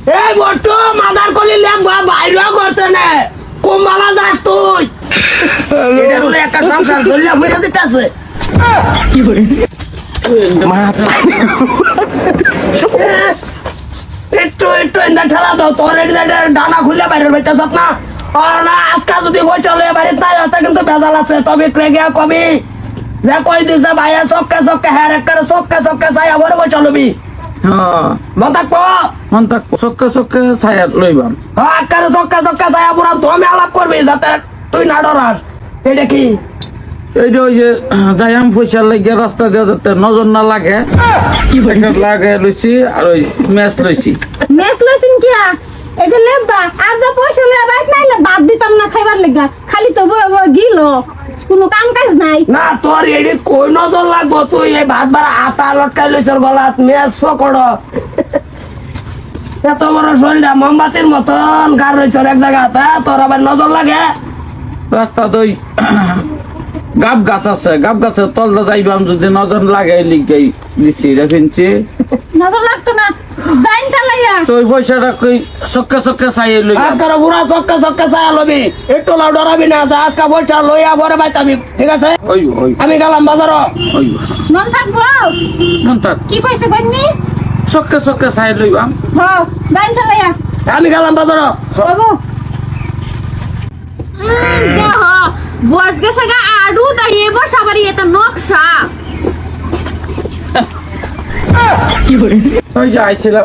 এই বটু মাদার কলি লেখবা বাইরেও করতে না কুম্বালা যাস তুই এটা হলো একটা সংসার চললে বুঝে দিতেছে কি করে একটু এন্দা ঠেলা দাও তোর ডানা খুলে বাইরের বাইতেছ না না আজকাল যদি বই চলে বাড়িতে তাই হতে কিন্তু বেজাল আছে তবে ক্রেগে কবি যে কই দিছে ভাইয়া চক্কে চক্কে হ্যাঁ একটা চক্কে চক্কে চাই আবার বই চলবি মন থাকবো চক্কে চক্কে ছায়া লইবাম হ্যাঁ একটা চক্কে চক্কে চাই পুরা দমে আলাপ করবি যাতে তুই না ডরাস এটা কি এইটা ওই যে যাইয়াম পয়সা লাগে রাস্তা দিয়ে যাতে নজর না লাগে কি লাগে লইছি আর ওই ম্যাচ লইছি মেস লইছিন কিয়া এই যে লেবা আজ যা পয়সা লইয়া বাইক নাই না বাদ দিতাম না খাইবার লাগা খালি তো গিল কোনো কাম কাজ নাই না তোর এডি কই নজর লাগবো তুই এই ভাত বাড়া আটা লটকাই লইছর গলাত মেস পকড় এত বড় শরীরটা মোমবাতির মতন গার রয়েছর এক জায়গাতে তোর আবার নজর লাগে রাস্তা দই গাব গাছ আছে গাব গাছের তলদা যাইবাম যদি নজর লাগে লিগাই দিছি রেফিনছি নজর লাগতো না যাইন চালাইয়া তো ওই পয়সাটা কই চক্কে চক্কে চাইয়ে লই আর বুড়া চক্কে চক্কে চাই লবি একটু লাউ ডরাবি না যা আজকা বইটা লইয়া বরে বাইতাবি ঠিক আছে ওই ওই আমি গেলাম বাজার ওই মন থাকবো মন থাক কি কইছে গন্নি চক্কে চক্কে চাই লইবাম হ্যাঁ যাইন চালাইয়া আমি গেলাম বাজার বাবু দেহ বস গেছে গা আডু দাঁড়িয়ে বস আবার এটা নকশা কি করে ওই যে আইছিল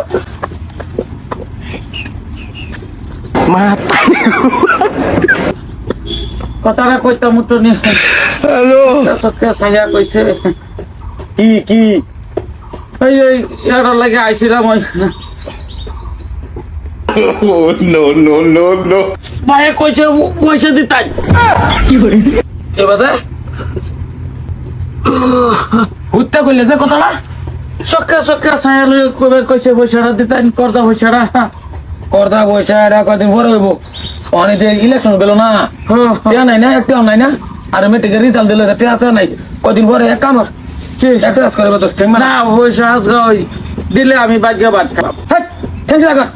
মা কথাটা কইতাম তো নি হ্যালো চক্কে ছায়া কইছে কি এই এটার লাগে আইছিলাম ওই no ভাইয়া কইছে পয়সা দিতাই কি করে এবারে উত্তে কইলে যে কথাটা চক্কে চক্কে ছায়া লই কবে কইছে পয়সাটা দিতাই করদা পয়সাটা করদা পয়সা এটা কদিন পরে হইব অনেক ইলেকশন পেলো না টিয়া নাই না একটা নাই না আর মেট্রিকের রেজাল্ট দিল টিয়া আছে নাই কদিন পরে এক কামর একটা কাজ করবে তো না পয়সা ওই দিলে আমি বাজ্যে ভাত খারাপ ঠেঙ্গি লাগা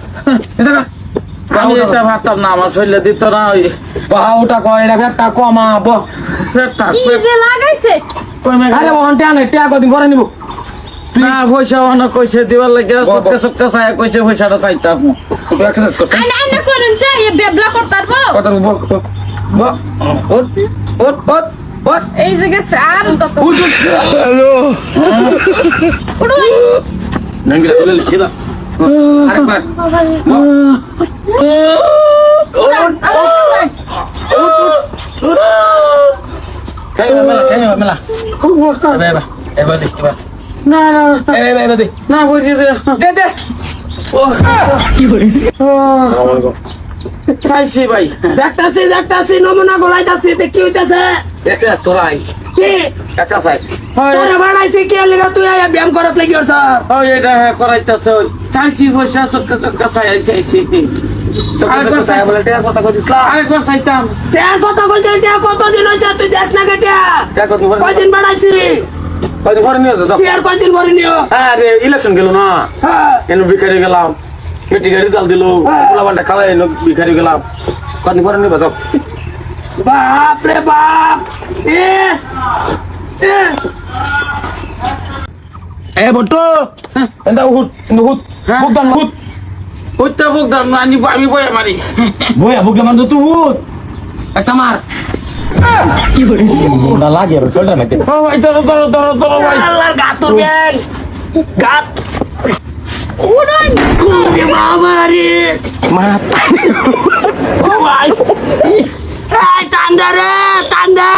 আমি এটা ভাবতাম না আমার শরীরে দিত না ওই বাউটা কয় এটা ফেরটা কমা পেটটা কি যে লাগাইছে আরে বহন টিয়া নাই টিয়া কদিন পরে নিব না পয়সা অনেক কইছে দিবার লাগে চক্কে চক্কে ছায়া কইছে পয়সাটা চাইতাম তুই এক্সারসাইজ করছিস আইনা আইনা করেন চাই বেবলা করতারবো কত ওট এই যে গেছে আর তো হ্যালো উড়ুন নাঙ্গিলা চলে লিখিদা আরেকবার মেলা এবার না না না কইছে দে কি করে চাইছি ভাই দেখতাছি নমুনা গলাইতাছি কি হইতাছে এক্সারসাইজ করাই কি এক্সারসাইজ তোরে বানাইছি কি লাগা তুই আয়া ব্যায়াম করত লাগি ওর স্যার ওই এটা করাইতাছে ওই চাইছি পয়সা চক্কে চক্কে ছায়া চাইছি আরেকবার চাই বলে টিয়া কথা কইছিস আরেকবার চাইতাম টিয়া কথা কইছিস টিয়া কতদিন হইছে তুই দেখ না কে টিয়া কয়দিন বানাইছি কয়দিন পরে নিয়ে তো টিয়ার কয়দিন ভরে নিও আরে ইলেকশন গেল না হ্যাঁ এনে ভিখারি গেলাম মেট্রিকের রেজাল্ট দিল পোলাপানটা খাওয়াই এনে ভিখারি গেলাম কয়দিন পরে নিয়ে তো বাপ রে বাপ এ বটু এটা উহুত উহুত বুকদান উহুত ওইটা বুকদাম আমি বয়ে মারি বয়া বুকলা মান তুই উঠ একটা মার কি করে না লাগে আর শোল্ডার মধ্যে ও ভাই ধরো ভাই আল্লাহর গাতর ব্যাগ গাত উড়ুন ওরে বাবা রে মা ও ভাই এই টান্দা রে টান্দা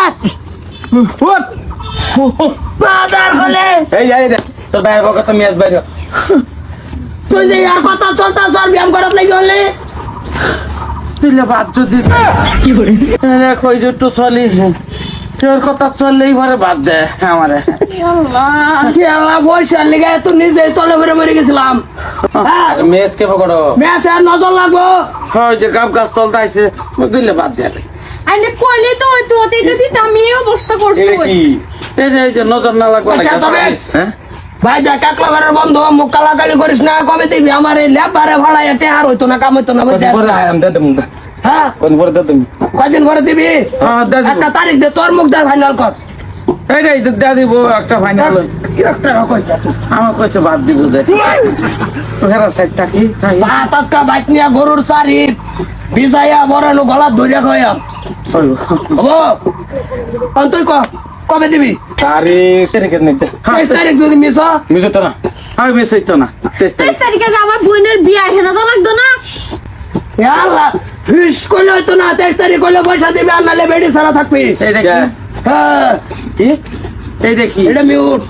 উঠ বাদার হলে এই এই তোর বাইরে বকত মেজ বাইরে তুই যে আর কথা চলতা সর ব্যায়াম করত লাগি হলে দিলে বাদ যদি কি করে দেখো এই যে একটু চলি তোর কথা চললেই ভরে বাদ দে আমারে আল্লাহ কি আল্লাহ বৈশাল লিগা তো নিজে তলে ভরে মরে গেছিলাম হ্যাঁ মেজ কে বকড় ম্যাচে নজর লাগবো হয় যে গাব গাছ তলতে আইছে দিলে বাদ দে আইনে কইলে তো ওই তো এটা দিতে আমি এই অবস্থা করছি এটা কি এই যে নজর না লাগবে আচ্ছা, তবে- হ্যাঁ ভাই যা কাকলা ঘরের বন্ধু মুখ কালাকালি করিস না কবে দিবি আমার এই লেবারে ভাড়ায় টেহার হইতো না কাম হইতো না বুঝছিস? পরে আয়াম দে তুমি হ্যাঁ কোন পরে দে তুমি কদিন পরে দিবি হ্যাঁ, দিয়ে দিব। একটা তারিখ দে তোর মুখ দে ফাইনাল কর এইটাই তো দিয়ে দিব একটা ফাইনাল কি একটা রকম আমার কইছে বাদ দিব দে ঘরের সাইডটা কি তাই ভাত আজকা বাইক নিয়া গরুর সারি ভিজাইয়া বড়ানো গলা ধরিয়া খাইয়াম হবো তুই কবে দিবি তারিখ তারিখের নিতে 23 তারিখ যদি মিস মিজো তো না আমি মিস হইতো না 23 তারিখে যে আমার বোনের বিয়া হেনা যা লাগতো না আল্লাহ ফিস করলে হয়তো না 23 তারিখ করলে পয়সা দিবে আর নালে বেডি সারা থাকবি এইটা কি হ্যাঁ কি এইটা কি এটা মিউট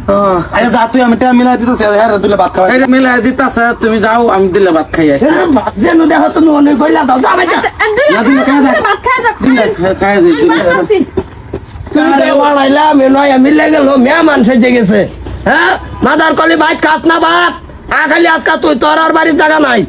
ও, আচ্ছা যা তুই আমি টাইম মিলাই দিতে হ্যাঁ তুলে ভাত খাওয়াই এইটা মিলাই দিতাছে তুমি যাও আমি দিলে ভাত খাই আসি ভাত যেন দেখো তুমি অনেক কইলা দাও যাবে যা ভাত খাই যা খাই দিই বাড়াছি আরে বাড়াইলা মেনয় মিলে গেল মেহমান সেজে গেছে হ্যাঁ মাদার কলি ভাত খাস না ভাত খালি আজকা তুই তোর আর বাড়ির জায়গা নাই